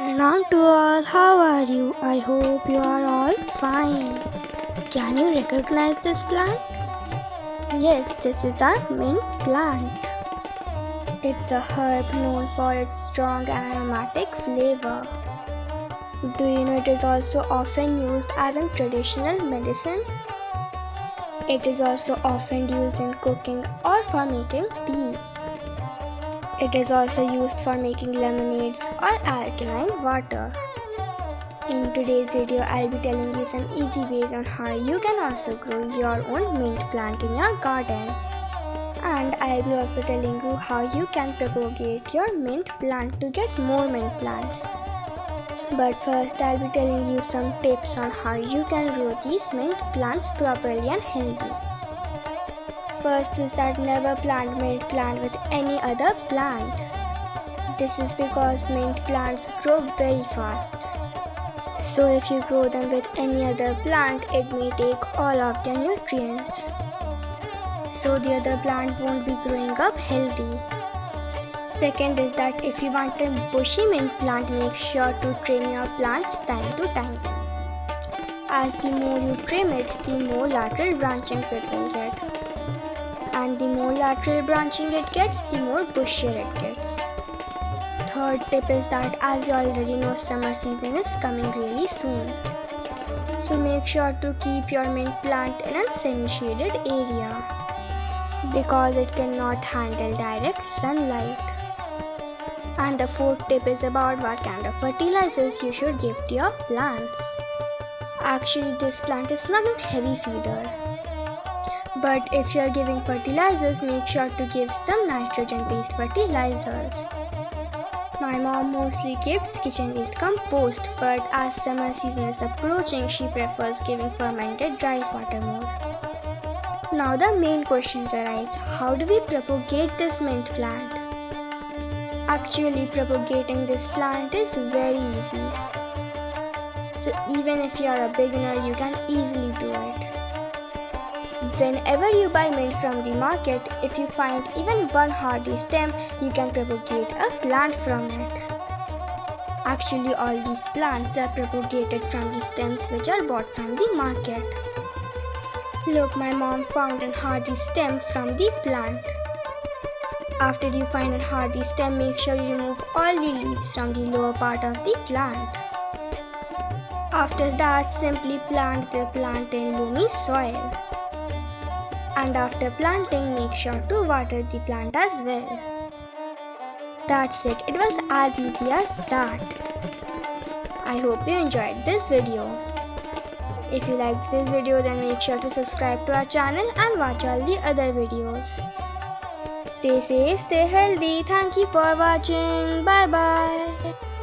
Pranam to all, how are you? I hope you are all fine. Can you recognize this plant? Yes, this is our mint plant. It's a herb known for its strong aromatic flavor. Do you know it is also often used as a traditional medicine? It is also often used in cooking or for making tea. It is also used for making lemonades or alkaline water. In today's video, I'll be telling you some easy ways on how you can also grow your own mint plant in your garden. And I'll be also telling you how you can propagate your mint plant to get more mint plants. But first, I'll be telling you some tips on how you can grow these mint plants properly and healthy. First is that never plant mint plant with any other plant. This is because mint plants grow very fast. So if you grow them with any other plant, it may take all of their nutrients. So the other plant won't be growing up healthy. Second is that if you want a bushy mint plant, make sure to trim your plants time to time. As the more you trim it, the more lateral branchings it will get. And the more lateral branching it gets, the more bushier it gets. Third tip is that as you already know, summer season is coming really soon. So make sure to keep your mint plant in a semi-shaded area because it cannot handle direct sunlight. And the fourth tip is about what kind of fertilizers you should give to your plants. Actually, this plant is not a heavy feeder. But if you are giving fertilizers, make sure to give some nitrogen-based fertilizers. My mom mostly gives kitchen-based compost, but as summer season is approaching, she prefers giving fermented rice water more. Now the main questions arise: how do we propagate this mint plant? Actually, propagating this plant is very easy. So even if you are a beginner, you can easily do it. Whenever you buy mint from the market, if you find even one hardy stem, you can propagate a plant from it. Actually, all these plants are propagated from the stems which are bought from the market. Look, my mom found a hardy stem from the plant. After you find a hardy stem, make sure you remove all the leaves from the lower part of the plant. After that, simply plant the plant in loamy soil. And after planting, make sure to water the plant as well. That's it. It was as easy as that. I hope you enjoyed this video. If you liked this video, then make sure to subscribe to our channel and watch all the other videos. Stay safe, stay healthy. Thank you for watching. Bye bye.